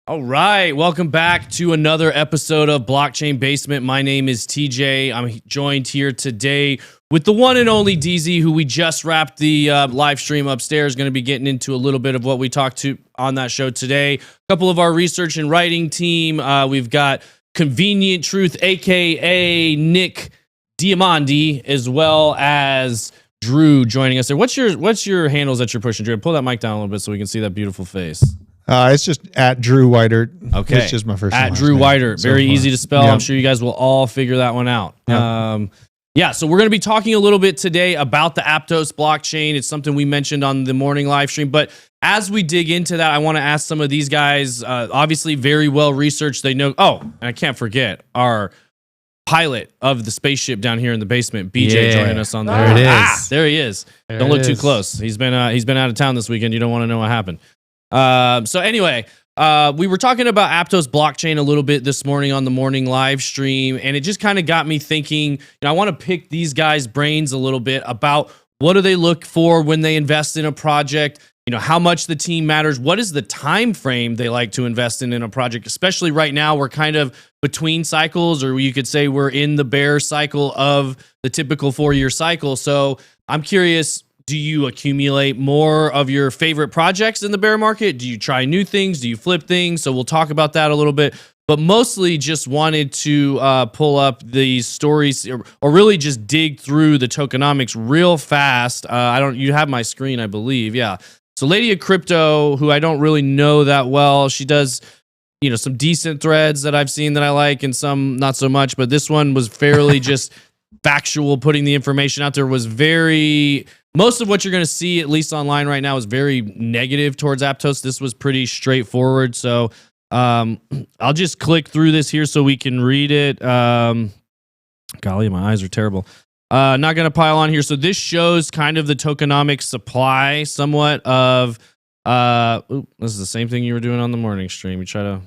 All right, welcome back to another episode of Blockchain Basement. My name is TJ. I'm joined here today with the one and only DZ, who we just wrapped the live stream upstairs. Going to be getting into a little bit of what we talked to on that show today. A couple of our research and writing team. We've got Convenient Truth, aka Nick Diamandi, as well as Drew joining us there. What's your handles that you're pushing, Drew? Pull that mic down a little bit so we can see that beautiful face. It's just at Drew Whitert. Okay. It's just my first at name. Drew Whitert. Very easy to spell. Yep. I'm sure you guys will all figure that one out. Yep. So we're going to be talking a little bit today about the Aptos blockchain. It's something we mentioned on the morning live stream. But as we dig into that, I want to ask some of these guys, obviously very well researched. They know. Oh, and I can't forget our pilot of the spaceship down here in the basement, BJ, joining us on There it is. There he is. There Don't it look too is. close. He's been out of town this weekend. You don't want to know what happened. So anyway, we were talking about Aptos blockchain a little bit this morning on the morning live stream, and it just kind of got me thinking, I want to pick these guys' brains a little bit about what do they look for when they invest in a project, how much the team matters, what is the time frame they like to invest in a project, especially right now we're kind of between cycles, or you could say we're in the bear cycle of the typical 4-year cycle. So I'm curious, do you accumulate more of your favorite projects in the bear market? Do you try new things? Do you flip things? So we'll talk about that a little bit, but mostly just wanted to pull up these stories or really just dig through the tokenomics real fast. You have my screen, I believe. Yeah. So Lady of Crypto, who I don't really know that well, she does, some decent threads that I've seen that I like and some not so much, but this one was fairly just factual, putting the information out there. Was very, most of what you're going to see, at least online right now, is very negative towards Aptos. This was pretty straightforward. So I'll just click through this here so we can read it. Golly, my eyes are terrible. Not going to pile on here. So this shows kind of the tokenomic supply somewhat of, this is the same thing you were doing on the morning stream. You try to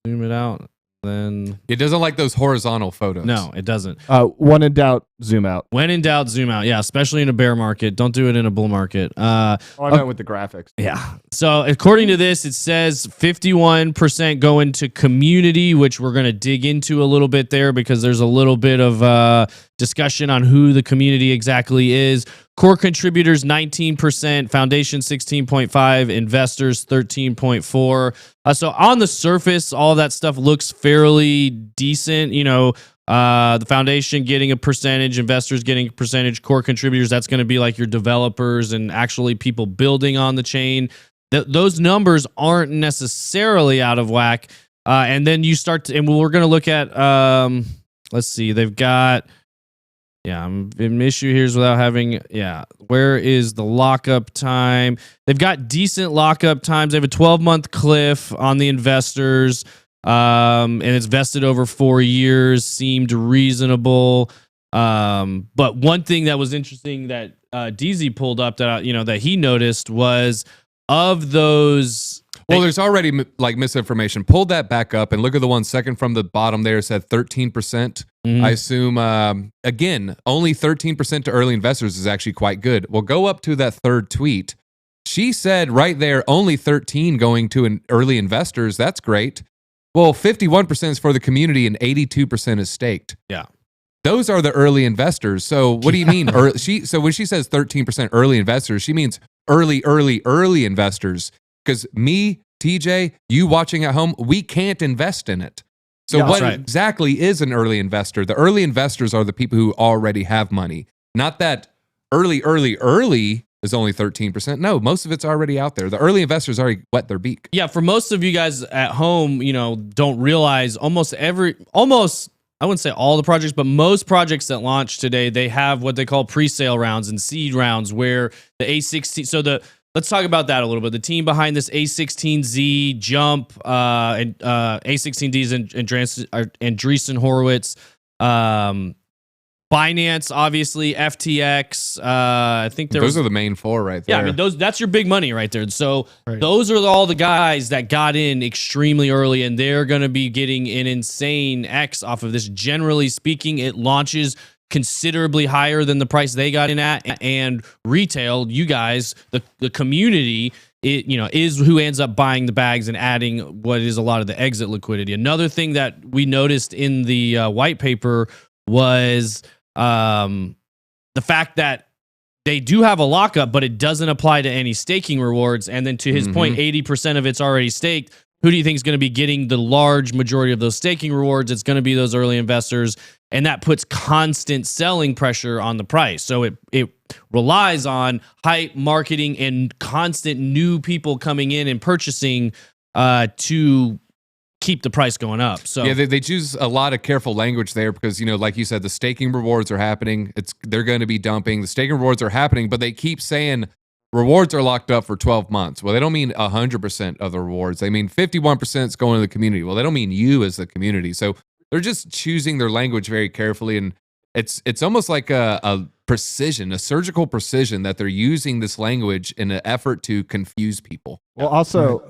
zoom it out. Then it doesn't like those horizontal photos. No, it doesn't. When in doubt, zoom out. When in doubt, zoom out. Yeah, especially in a bear market. Don't do it in a bull market. I meant with the graphics. Yeah. So according to this, it says 51% go into community, which we're going to dig into a little bit there because there's a little bit of discussion on who the community exactly is. Core contributors 19%, foundation 16.5%, investors 13.4%. So on the surface, all that stuff looks fairly decent. The foundation getting a percentage, investors getting a percentage, core contributors, that's going to be like your developers and actually people building on the chain. Those numbers aren't necessarily out of whack. And then you start to, and we're going to look at, let's see, they've got, I'm an issue here is without having, where is the lockup time? They've got decent lockup times. They have a 12-month cliff on the investors, and it's vested over 4 years, seemed reasonable. But one thing that was interesting that DZ pulled up that, that he noticed was of those. Well, there's already misinformation. Pull that back up and look at the one second from the bottom there. It said 13%. Mm-hmm. I assume, again, only 13% to early investors is actually quite good. Well, go up to that third tweet. She said right there, only 13 going to early investors. That's great. Well, 51% is for the community and 82% is staked. Yeah. Those are the early investors. So what do you mean? So when she says 13% early investors, she means early investors. Because me, TJ, you watching at home, we can't invest in it. So what exactly is an early investor? The early investors are the people who already have money. Not that early is only 13%. No, most of it's already out there. The early investors already wet their beak. Yeah, for most of you guys at home, don't realize I wouldn't say all the projects, but most projects that launch today, they have what they call pre-sale rounds and seed rounds where the A16, let's talk about that a little bit. The team behind this A16Z, Jump, and A16Ds and Andreessen Horowitz, Binance, obviously, FTX. I think those are the main four right there. Yeah, I mean that's your big money right there. So those are all the guys that got in extremely early, and they're going to be getting an insane X off of this. Generally speaking, it launches considerably higher than the price they got in at, and retail, you guys, the community is who ends up buying the bags and adding what is a lot of the exit liquidity. Another thing that we noticed in the white paper was the fact that they do have a lockup, but it doesn't apply to any staking rewards. And then to his point, 80% of it's already staked. Who do you think is going to be getting the large majority of those staking rewards? It's going to be those early investors, and that puts constant selling pressure on the price. So it relies on hype, marketing, and constant new people coming in and purchasing to keep the price going up. So yeah, they choose a lot of careful language there because, like you said, the staking rewards are happening. They're going to be dumping. The staking rewards are happening, but they keep saying rewards are locked up for 12 months. Well, they don't mean 100% of the rewards. They mean 51% is going to the community. Well, they don't mean you as the community. So they're just choosing their language very carefully. And it's almost like a precision, a surgical precision that they're using this language in an effort to confuse people. Well, also,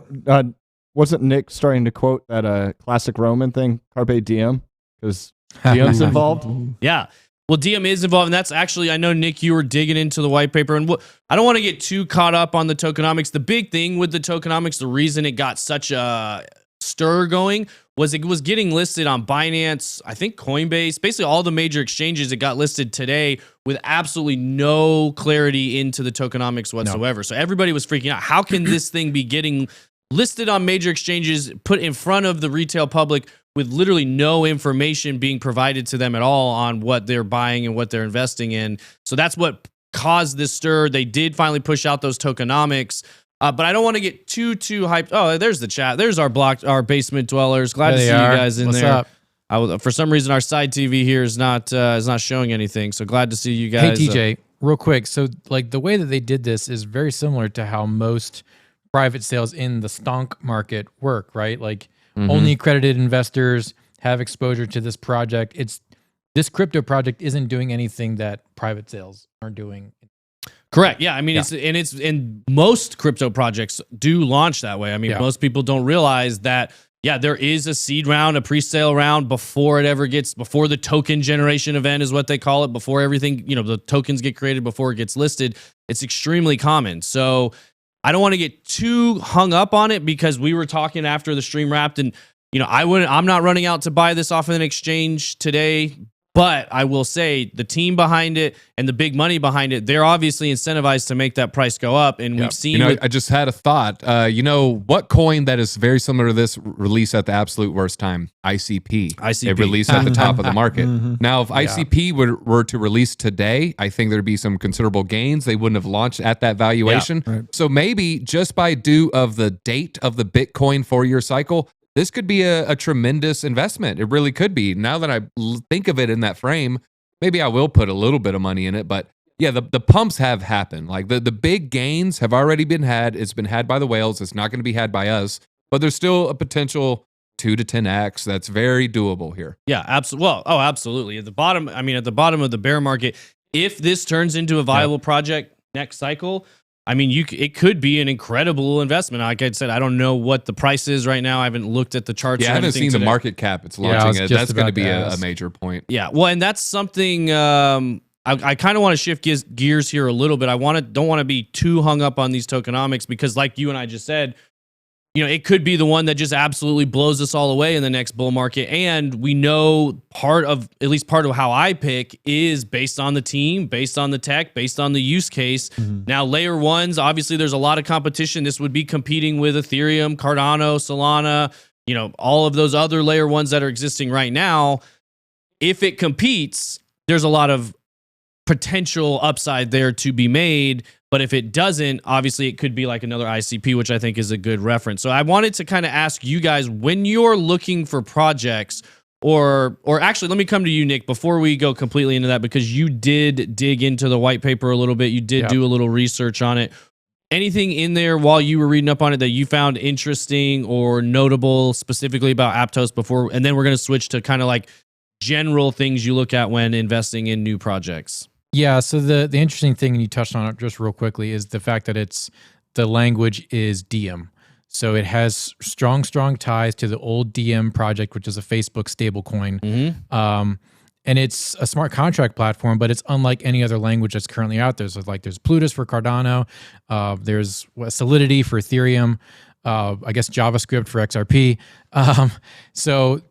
wasn't Nick starting to quote that classic Roman thing, Carpe Diem? Because Diem's involved? Yeah. Well, DM is involved, and that's actually, I know, Nick, you were digging into the white paper, and I don't want to get too caught up on the tokenomics. The big thing with the tokenomics, the reason it got such a stir going was it was getting listed on Binance, I think Coinbase, basically all the major exchanges. It got listed today with absolutely no clarity into the tokenomics whatsoever. No. So everybody was freaking out. How can this thing be getting listed on major exchanges, put in front of the retail public with literally no information being provided to them at all on what they're buying and what they're investing in? So that's what caused this stir. They did finally push out those tokenomics, but I don't want to get too hyped. Oh, there's the chat. There's our basement dwellers. Glad to see you guys in there. Up? For some reason, our side TV here is not showing anything. So glad to see you guys. Hey, TJ, real quick. So like the way that they did this is very similar to how most private sales in the stonk market work, right? Like only accredited investors have exposure to this project. This crypto project isn't doing anything that private sales aren't doing. Correct. Yeah. I mean, it's most crypto projects do launch that way. I mean, most people don't realize that. Yeah, there is a seed round, a pre-sale round before the token generation event is what they call it. Before everything, the tokens get created before it gets listed. It's extremely common. So I don't want to get too hung up on it because we were talking after the stream wrapped, and I'm not running out to buy this off of an exchange today, but I will say the team behind it and the big money behind it, they're obviously incentivized to make that price go up. And we've seen I just had a thought. What coin that is very similar to this released at the absolute worst time? ICP. It released at the top of the market. Now, if ICP were to release today, I think there'd be some considerable gains. They wouldn't have launched at that valuation. Yeah, right. So maybe just by due of the date of the Bitcoin 4-year cycle, this could be a tremendous investment. It really could be. Now that I think of it in that frame, maybe I will put a little bit of money in it. But yeah, the pumps have happened. Like the big gains have already been had. It's been had by the whales. It's not going to be had by us. But there's still a potential 2 to 10x that's very doable here. Yeah, absolutely. Well, absolutely. At the bottom of the bear market, if this turns into a viable project next cycle, I mean, it could be an incredible investment. Like I said, I don't know what the price is right now. I haven't looked at the charts. Yeah, I haven't seen the market cap it's launching. That's going to be a major point. Yeah, well, and that's something I kind of want to shift gears here a little bit. Don't want to be too hung up on these tokenomics because, like you and I just said, it could be the one that just absolutely blows us all away in the next bull market. And we know part of how I pick is based on the team, based on the tech, based on the use case. Now, layer ones, obviously there's a lot of competition. This would be competing with Ethereum, Cardano, Solana, all of those other layer ones that are existing right now. If it competes, there's a lot of potential upside there to be made. But if it doesn't, obviously it could be like another ICP, which I think is a good reference. So I wanted to kind of ask you guys, when you're looking for projects, or actually, let me come to you, Nick, before we go completely into that, because you did dig into the white paper a little bit. You did do a little research on it. Anything in there while you were reading up on it that you found interesting or notable specifically about Aptos before? And then we're going to switch to kind of like general things you look at when investing in new projects. Yeah, so the interesting thing, and you touched on it just real quickly, is the fact that the language is Diem. So it has strong ties to the old Diem project, which is a Facebook stablecoin. and it's a smart contract platform, but it's unlike any other language that's currently out there. So like there's Plutus for Cardano, there's Solidity for Ethereum, I guess JavaScript for XRP. So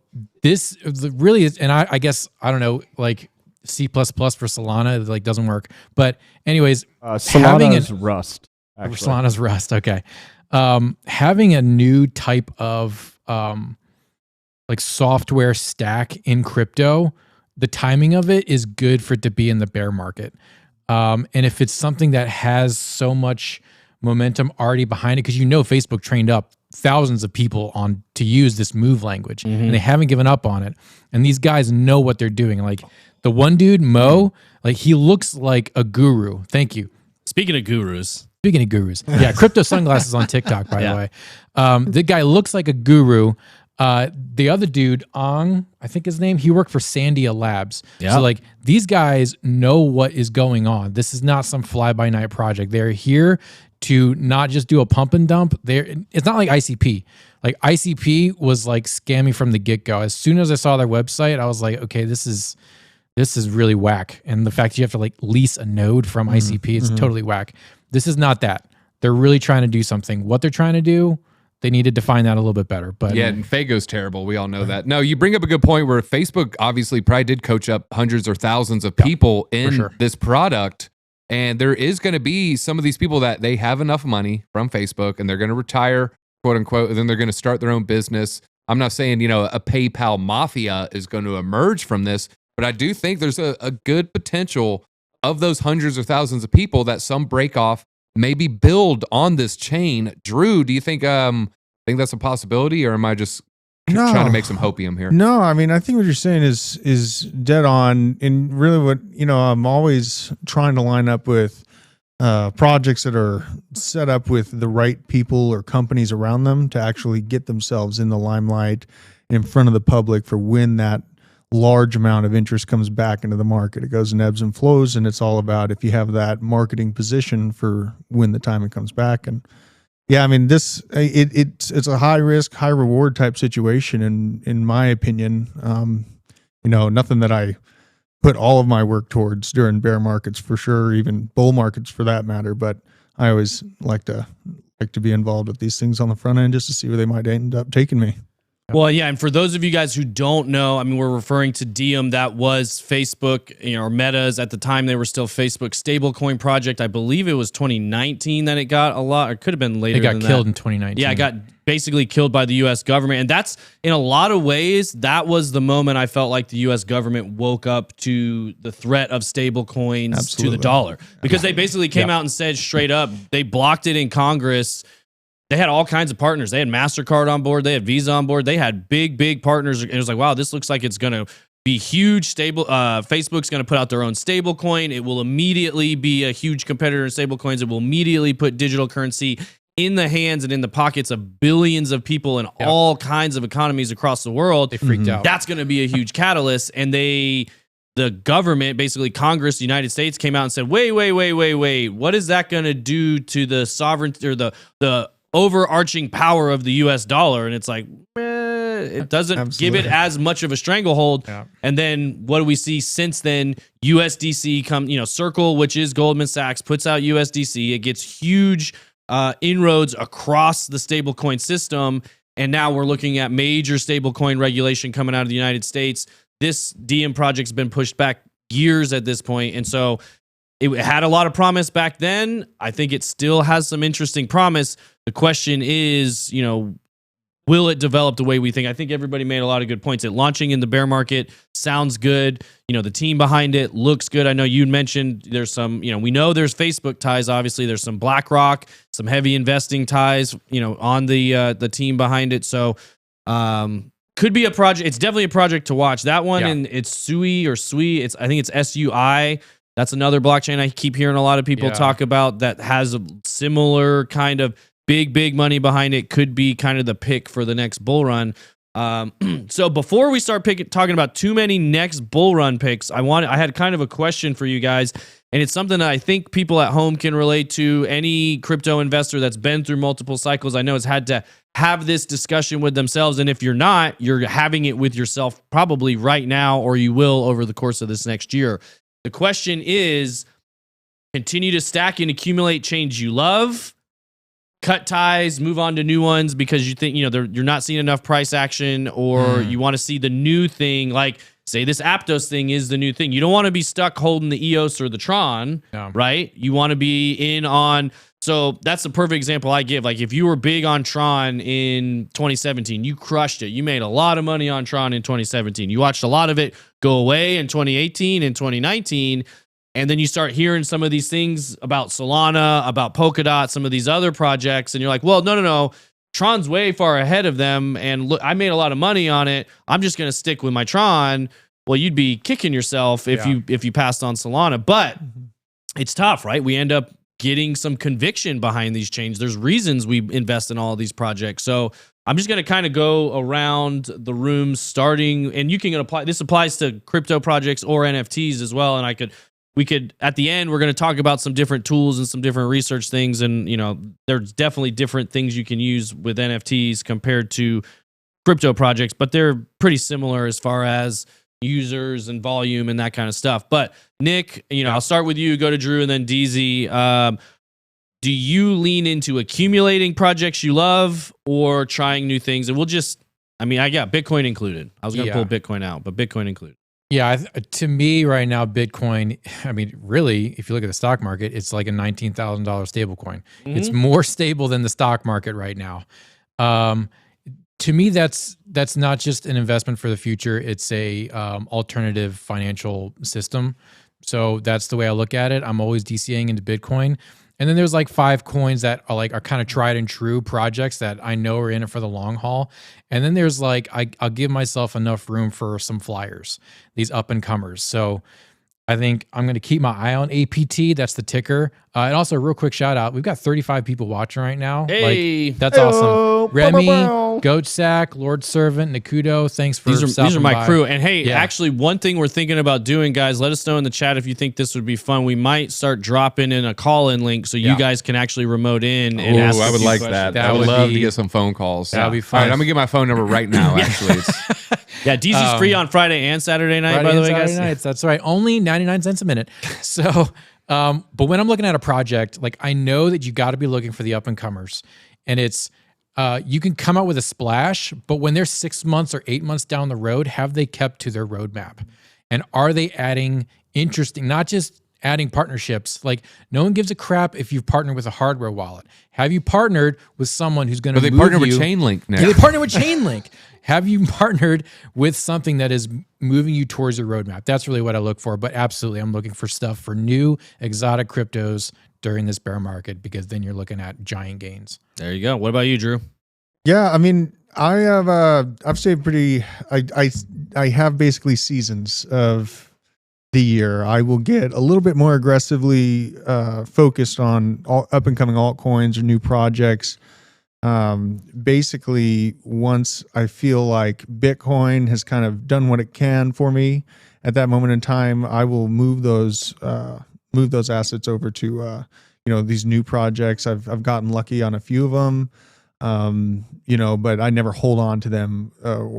this really is, and I guess, I don't know, like C++ for Solana, like doesn't work. But anyways, Solana's Rust. Actually. Solana's Rust. Okay. Having a new type of like software stack in crypto, the timing of it is good for it to be in the bear market. And if it's something that has so much momentum already behind it, because Facebook trained up thousands of people on to use this move language, and they haven't given up on it. And these guys know what they're doing. Like the one dude, Mo, like he looks like a guru. Thank you. Speaking of gurus, yeah, crypto sunglasses on TikTok, by the way. The guy looks like a guru. The other dude, Ong, I think his name, he worked for Sandia Labs. Yeah. So like these guys know what is going on. This is not some fly-by-night project. They're here to not just do a pump and dump. It's not like ICP. Like ICP was like scammy from the get-go. As soon as I saw their website, I was like, okay, this is really whack. And the fact you have to like lease a node from ICP is totally whack. This is not that. They're really trying to do something. What they're trying to do, they need to define that a little bit better. But yeah, and Fago's terrible. We all know that. No, you bring up a good point where Facebook obviously probably did coach up hundreds or thousands of people in this product. And there is going to be some of these people that they have enough money from Facebook and they're going to retire, quote unquote, and then they're going to start their own business. I'm not saying, a PayPal mafia is going to emerge from this, but I do think there's a good potential of those hundreds or thousands of people that some break off, maybe build on this chain. Drew, do you think that's a possibility, or am I just trying to make some hopium here? No, I mean, I think what you're saying is dead on. And really what, I'm always trying to line up with projects that are set up with the right people or companies around them to actually get themselves in the limelight in front of the public for when that large amount of interest comes back into the market. It goes in ebbs and flows, and it's all about if you have that marketing position for when the time it comes back. And yeah, I mean, it's a high risk, high reward type situation, in my opinion. Nothing that I put all of my work towards during bear markets for sure, even bull markets for that matter. But I always like to be involved with these things on the front end just to see where they might end up taking me. Well, yeah, and for those of you guys who don't know, I mean, we're referring to Diem. That was Facebook, or Meta's at the time. They were still Facebook stablecoin project. I believe it was 2019 that it got a lot, or it could have been later. It got killed in 2019. Yeah, it got basically killed by the U.S. government, and that's in a lot of ways that was the moment I felt like the U.S. government woke up to the threat of stablecoins to the dollar, because they basically came out and said straight up they blocked it in Congress. They had all kinds of partners. They had MasterCard on board. They had Visa on board. They had big partners. And it was like, wow, this looks like it's going to be huge. Facebook's going to put out their own stable coin. It will immediately be a huge competitor in stable coins. It will immediately put digital currency in the hands and in the pockets of billions of people in all kinds of economies across the world. They freaked out. That's going to be a huge catalyst. And the government, basically Congress, the United States, came out and said, wait. What is that going to do to the sovereignty or the overarching power of the US dollar? And it's like, it doesn't give it as much of a stranglehold. Yeah. And then what do we see since then? USDC Circle, which is Goldman Sachs, puts out USDC. It gets huge inroads across the stablecoin system. And now we're looking at major stablecoin regulation coming out of the United States. This Diem project's been pushed back years at this point. And so it had a lot of promise back then. I think it still has some interesting promise. The question is, will it develop the way we think? I think everybody made a lot of good points. It launching in the bear market sounds good. The team behind it looks good. I know you mentioned there's some, we know there's Facebook ties. Obviously, there's some BlackRock, some heavy investing ties, on the team behind it. So, could be a project. It's definitely a project to watch. That one, and it's Sui. I think it's SUI. That's another blockchain I keep hearing a lot of people talk about that has a similar kind of big money behind it. Could be kind of the pick for the next bull run. So before we start talking about too many next bull run picks, I had kind of a question for you guys, and it's something that I think people at home can relate to. Any crypto investor that's been through multiple cycles, I know, has had to have this discussion with themselves. And if you're not, you're having it with yourself probably right now, or you will over the course of this next year. The question is, continue to stack and accumulate chains you love, cut ties, move on to new ones because you think, you're not seeing enough price action, or you want to see the new thing. Like, say this Aptos thing is the new thing. You don't want to be stuck holding the EOS or the Tron, right? You want to be in on. So that's the perfect example I give. Like, if you were big on Tron in 2017, you crushed it. You made a lot of money on Tron in 2017. You watched a lot of it go away in 2018 and 2019. And then you start hearing some of these things about Solana, about Polkadot, some of these other projects. And you're like, well, no. Tron's way far ahead of them. And look, I made a lot of money on it. I'm just going to stick with my Tron. Well, you'd be kicking yourself if you passed on Solana. But it's tough, right? We end up getting some conviction behind these chains. There's reasons we invest in all of these projects. So I'm just going to kind of go around the room starting, and you can apply, this applies to crypto projects or NFTs as well. And we could, at the end, we're going to talk about some different tools and some different research things. And, there's definitely different things you can use with NFTs compared to crypto projects, but they're pretty similar as far as users and volume and that kind of stuff. But Nick, I'll start with you, go to Drew, and then DZ. Do you lean into accumulating projects you love or trying new things? And I got Bitcoin included. I was going to pull Bitcoin out, but Bitcoin included. Yeah, to me right now, Bitcoin, really, if you look at the stock market, it's like a $19,000 stable coin. It's more stable than the stock market right now. To me, that's not just an investment for the future. It's a alternative financial system. So that's the way I look at it. I'm always DCAing into Bitcoin. And then there's like 5 coins that are kind of tried and true projects that I know are in it for the long haul. And then there's I'll give myself enough room for some flyers, these up and comers. So I think I'm going to keep my eye on APT. That's the ticker. And also, a real quick shout out. We've got 35 people watching right now. Hey, that's awesome. Remy, Goatsack, Lord Servant, Nakudo. Thanks for these are my crew. And hey, Yeah. actually, one thing we're thinking about doing, guys, let us know in the chat if you think this would be fun. We might start dropping in a call-in link so you guys can actually remote in and ask. I would like questions. that. I would love to get some phone calls. That'd be fun. All right, I'm gonna get my phone number right now. Actually, Yeah, DZ's free on Friday and Saturday night, Friday by the and way, Saturday guys. nights, that's right. Only 99 cents a minute. So, but when I'm looking at a project, I know that you got to be looking for the up and comers, and it's you can come out with a splash, but when they're 6 months or 8 months down the road, have they kept to their roadmap, and are they adding interesting, not just adding partnerships? Like, no one gives a crap if you've partnered with a hardware wallet. Have you partnered with someone who's going to? But they partner with Chainlink now. Do they partner with Chainlink? Have you partnered with something that is moving you towards your roadmap? That's really what I look for. But absolutely, I'm looking for stuff for new exotic cryptos during this bear market, because then you're looking at giant gains. There you go. What about you, Drew? Yeah, I have I've saved pretty. I have basically seasons of the year. I will get a little bit more aggressively focused on up and coming altcoins or new projects. Basically, once I feel like Bitcoin has kind of done what it can for me at that moment in time, I will move those assets over to these new projects. I've gotten lucky on a few of them. But I never hold on to them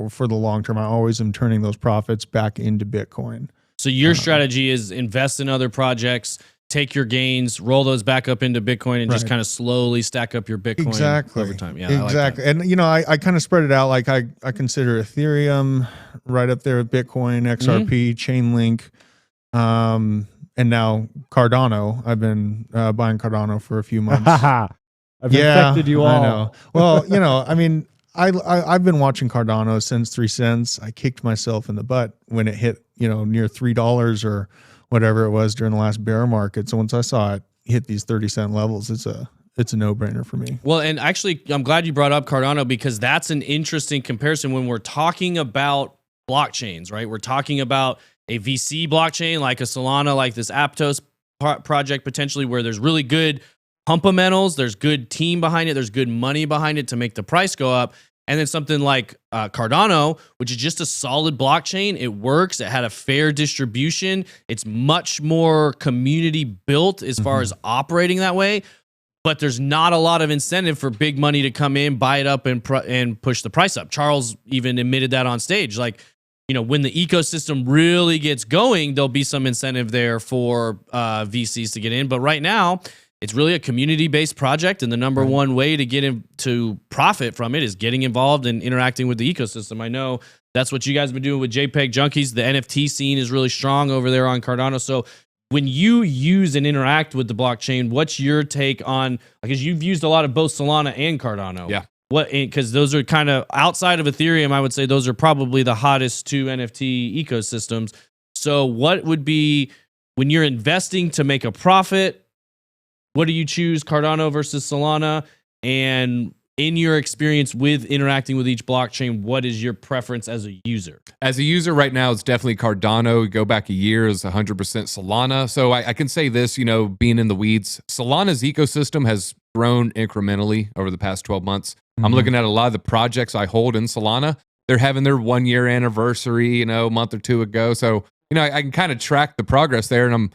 for the long term. I always am turning those profits back into Bitcoin. So your strategy is invest in other projects, take your gains, roll those back up into Bitcoin, and just kind of slowly stack up your Bitcoin over time. Yeah, exactly. I like that. And I kind of spread it out. Like I consider Ethereum right up there with Bitcoin, XRP, Chainlink, and now Cardano. I've been buying Cardano for a few months. I've infected you all. I know. Well, I've been watching Cardano since 3 cents. I kicked myself in the butt when it hit, near $3 or whatever it was during the last bear market. So once I saw it hit these 30-cent levels, it's a no-brainer for me. Well, and actually, I'm glad you brought up Cardano, because that's an interesting comparison when we're talking about blockchains, right? We're talking about a VC blockchain like a Solana, like this Aptos project potentially, where there's really good pumpamentals, there's good team behind it, there's good money behind it to make the price go up. And then something like Cardano, which is just a solid blockchain. It works. It had a fair distribution. It's much more community built as far as operating that way. But there's not a lot of incentive for big money to come in, buy it up, and push the price up. Charles even admitted that on stage. Like, when the ecosystem really gets going, there'll be some incentive there for VCs to get in. But right now, it's really a community-based project, and the number one way to get in to profit from it is getting involved and interacting with the ecosystem. I know that's what you guys have been doing with JPEG Junkies. The NFT scene is really strong over there on Cardano. So when you use and interact with the blockchain, what's your take on, because you've used a lot of both Solana and Cardano. Yeah. Because those are kind of outside of Ethereum, I would say those are probably the hottest two NFT ecosystems. So what would be, when you're investing to make a profit, what do you choose, Cardano versus Solana? And in your experience with interacting with each blockchain, what is your preference as a user? As a user right now, it's definitely Cardano. Go back a year, it's 100% Solana. So I can say this, being in the weeds, Solana's ecosystem has grown incrementally over the past 12 months. I'm looking at a lot of the projects I hold in Solana. They're having their 1 year anniversary, a month or two ago. So, I can kind of track the progress there. And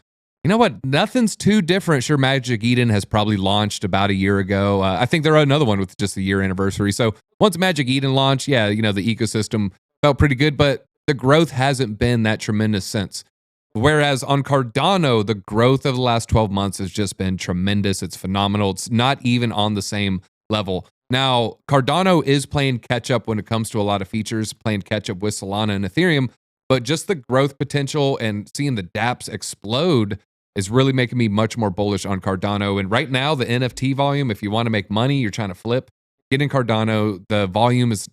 nothing's too different. Sure, Magic Eden has probably launched about a year ago. I think they're another one with just a year anniversary. So once Magic Eden launched, the ecosystem felt pretty good, but the growth hasn't been that tremendous since. Whereas on Cardano, the growth of the last 12 months has just been tremendous. It's phenomenal. It's not even on the same level. Now, Cardano is playing catch up when it comes to a lot of features, playing catch up with Solana and Ethereum, but just the growth potential and seeing the dApps explode is really making me much more bullish on Cardano. And right now, the NFT volume, if you want to make money, you're trying to flip, get in Cardano. The volume is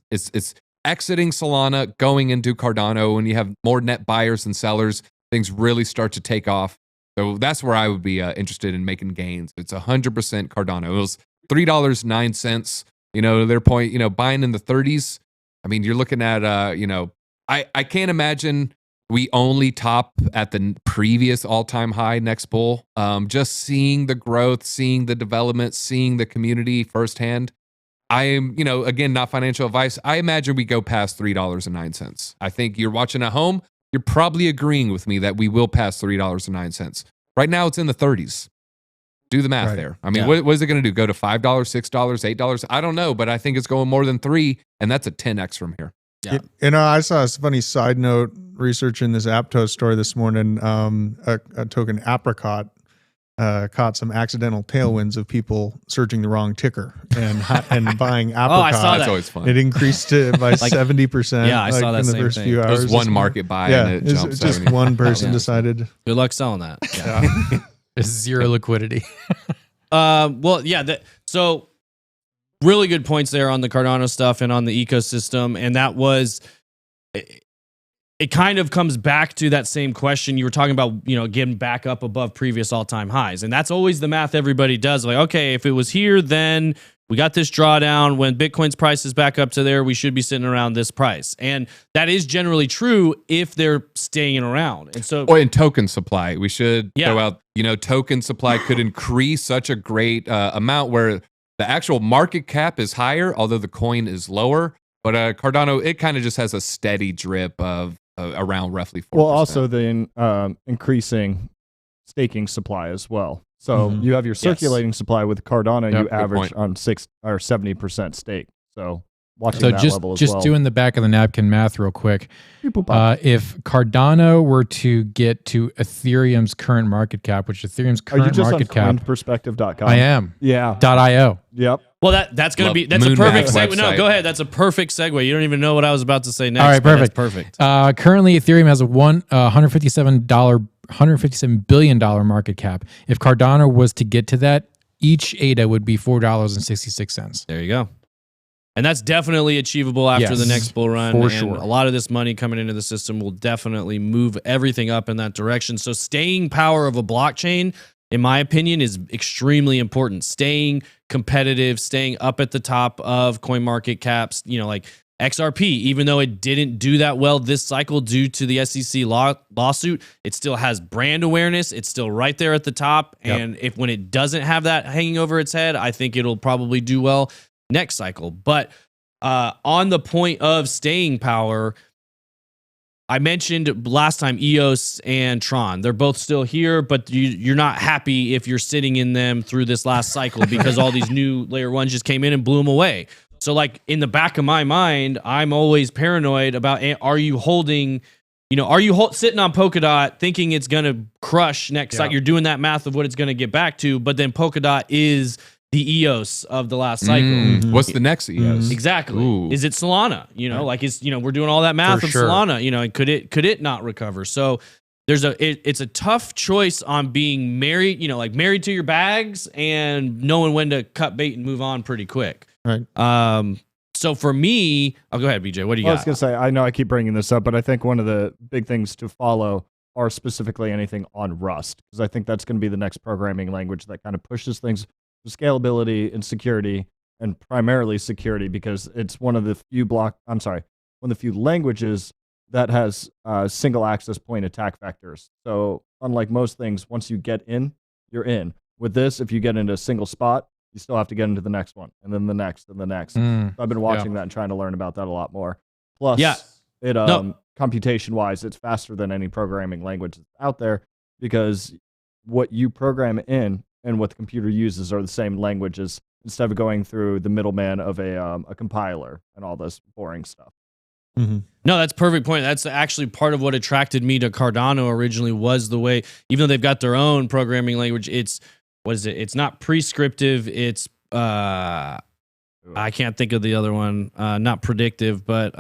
exiting Solana, going into Cardano. When you have more net buyers and sellers, things really start to take off. So that's where I would be interested in making gains. It's 100% Cardano. It was $3.09. Their point, buying in the 30s. I mean, you're looking at, I can't imagine we only top at the previous all-time high next bull. Just seeing the growth, seeing the development, seeing the community firsthand. I am, again, not financial advice. I imagine we go past $3.09. I think you're watching at home. You're probably agreeing with me that we will pass $3.09. Right now, it's in the 30s. Do the math there. I mean, what is it going to do? Go to $5, $6, $8? I don't know, but I think it's going more than 3, and that's a 10x from here. Yeah. I saw a funny side note researching this Aptos story this morning. A token Apricot caught some accidental tailwinds of people searching the wrong ticker and buying Apricot. Oh, I saw that. That's always fun. It increased by 70%. Yeah, I saw that in the same first thing. few It hours. was one market buy and it jumped just 70. one person decided. Good luck selling that. Yeah. There's zero liquidity. So really good points there on the Cardano stuff and on the ecosystem. And that was, it kind of comes back to that same question you were talking about, getting back up above previous all-time highs. And that's always the math everybody does. Like, okay, if it was here, then we got this drawdown. When Bitcoin's price is back up to there, we should be sitting around this price. And that is generally true if they're staying around. And so, in token supply, we should throw out, token supply could increase such a great amount where the actual market cap is higher, although the coin is lower. But Cardano, it kind of just has a steady drip of around roughly 4%. Well, also the increasing staking supply as well. So you have your circulating supply with Cardano. Yep, you average on 6 or 70% stake. So watching So that just level as just well. doing the back of the napkin math real quick. If Cardano were to get to Ethereum's current market cap, which Ethereum's Are you current just market on cap, coinperspective.com? I am. Yeah. .io. Yep. well, that's going to be, that's a Moon perfect Math segue. No, website. go ahead. That's a perfect segue. You don't even know what I was about to say next. All right, but that's perfect. perfect. Currently, Ethereum has a $157 billion market cap. If Cardano was to get to that, each ADA would be $4.66. There you go. And that's definitely achievable after Yes, the next bull run. for And sure. a lot of this money coming into the system will definitely move everything up in that direction. So staying power of a blockchain, in my opinion, is extremely important. Staying competitive, staying up at the top of CoinMarketCap's, like XRP, even though it didn't do that well this cycle due to the SEC lawsuit, it still has brand awareness. It's still right there at the top. Yep. And when it doesn't have that hanging over its head, I think it'll probably do well next cycle. But On the point of staying power, I mentioned last time EOS and Tron. They're both still here, but you're not happy if you're sitting in them through this last cycle because all these new layer ones just came in and blew them away. So like in the back of my mind, I'm always paranoid about, are you holding, are you sitting on Polkadot thinking it's going to crush next cycle? You're doing that math of what it's going to get back to, but then Polkadot is the EOS of the last cycle. What's the next EOS? Exactly. Ooh. Is it Solana? Like we're doing all that math For of sure. Solana, and could it not recover? So it's a tough choice on being married, like married to your bags and knowing when to cut bait and move on pretty quick. Right. So for me, I'll go ahead, BJ. What do you I got? was going to say, I know I keep bringing this up, but I think one of the big things to follow are specifically anything on Rust, because I think that's going to be the next programming language that kind of pushes things to scalability and security, and primarily security, because it's one of the few languages that has single access point attack vectors. So unlike most things, once you get in, you're in. With this, if you get into a single spot, you still have to get into the next one, and then the next, and the next. So I've been watching that and trying to learn about that a lot more. Plus, computation-wise, it's faster than any programming language that's out there, because what you program in and what the computer uses are the same languages, instead of going through the middleman of a compiler and all this boring stuff. Mm-hmm. No, that's a perfect point. That's actually part of what attracted me to Cardano originally, was the way, even though they've got their own programming language, it's not prescriptive. It's I can't think of the other one. Not predictive, but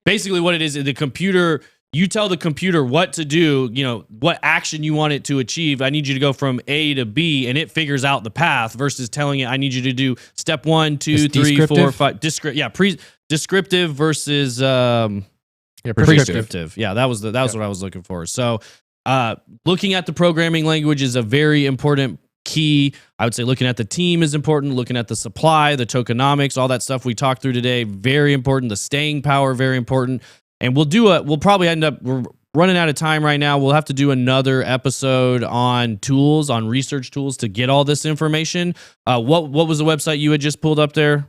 basically what it is, the computer, you tell the computer what to do, what action you want it to achieve. I need you to go from A to B, and it figures out the path, versus telling it, I need you to do step 1, 2, 3, 4, 5. Descriptive versus prescriptive. Yeah, that was what I was looking for. So looking at the programming language is a very important key. I would say looking at the team is important, looking at the supply, the tokenomics, all that stuff we talked through today, very important. The staying power, very important. And we'll probably end up, we're running out of time right now. We'll have to do another episode on tools, on research tools to get all this information. What was the website you had just pulled up there?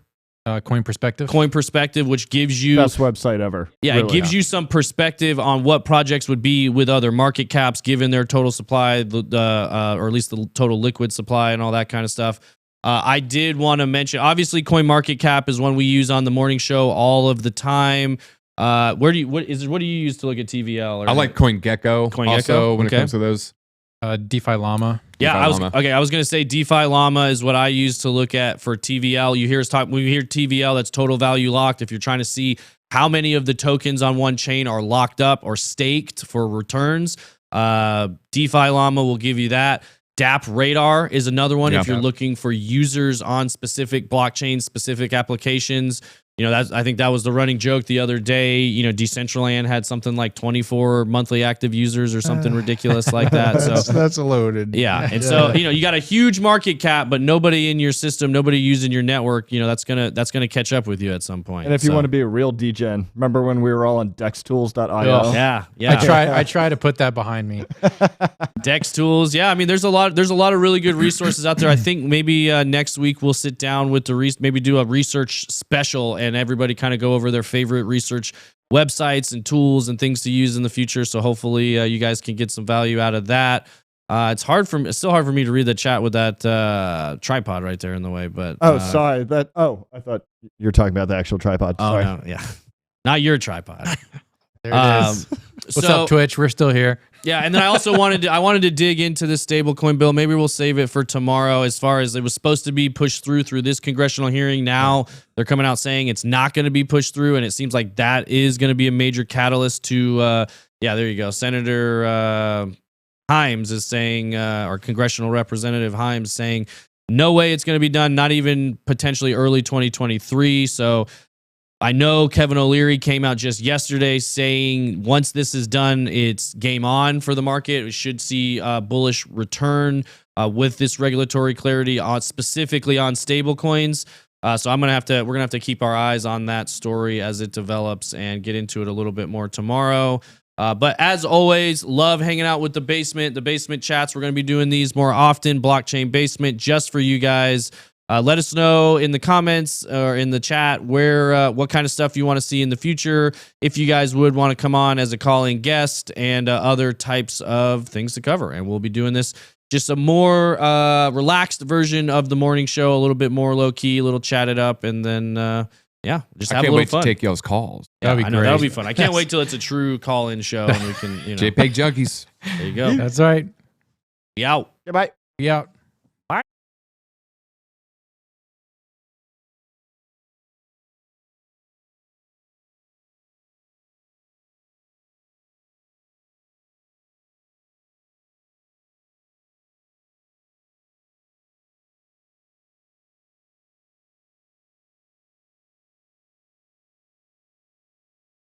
Coin Perspective. Coin Perspective, which gives you Best website ever. Yeah, Really. it gives you some perspective on what projects would be with other market caps, given their total supply, or at least the total liquid supply and all that kind of stuff. I did want to mention, obviously, Coin Market Cap is one we use on the morning show all of the time. What do you use to look at TVL? I like CoinGecko. Also, when it comes to those. DeFi Llama. Yeah, DeFi I was going to say DeFi Llama is what I use to look at for TVL. You hear us talk, when we hear TVL, that's total value locked. If you're trying to see how many of the tokens on one chain are locked up or staked for returns, DeFi Llama will give you that. DApp Radar is another one if you're looking for users on specific blockchains, specific applications. I think that was the running joke the other day. Decentraland had something like 24 monthly active users or something ridiculous like that. So that's loaded. Yeah. And so, you got a huge market cap, but nobody in your system, nobody using your network, that's gonna catch up with you at some point. And if you want to be a real degen, remember when we were all on dextools.io? Yeah. I try to put that behind me. Dex Tools. Yeah. I mean, there's a lot of really good resources out there. I think maybe next week we'll sit down with maybe do a research special, and everybody kind of go over their favorite research websites and tools and things to use in the future. So hopefully you guys can get some value out of that. It's still hard for me to read the chat with that tripod right there in the way. But sorry. I thought you were talking about the actual tripod. Oh Sorry. no, yeah, not your tripod. There it is. What's up, Twitch? We're still here. Yeah, and then I also wanted to dig into this stablecoin bill. Maybe we'll save it for tomorrow. As far as it was supposed to be pushed through this congressional hearing, now they're coming out saying it's not going to be pushed through, and it seems like that is going to be a major catalyst to. There you go. Senator Himes is saying, or Congressional Representative Himes saying, no way it's going to be done. Not even potentially early 2023. So. I know Kevin O'Leary came out just yesterday saying once this is done, it's game on for the market. We should see a bullish return with this regulatory clarity, specifically on stablecoins. So we're gonna have to keep our eyes on that story as it develops and get into it a little bit more tomorrow. But as always, love hanging out with the basement chats. We're gonna be doing these more often. Blockchain Basement just for you guys. Let us know in the comments or in the chat where what kind of stuff you want to see in the future. If you guys would want to come on as a call-in guest and other types of things to cover. And we'll be doing this just a more relaxed version of the morning show, a little bit more low-key, a little chatted up, and then yeah, just have a I can't little wait fun. to take y'all's calls. Yeah, That'd be I know, great. that'll be fun. I can't wait till it's a true call-in show and we can, JPEG junkies. there you go. That's right. Be out. Goodbye. Be out.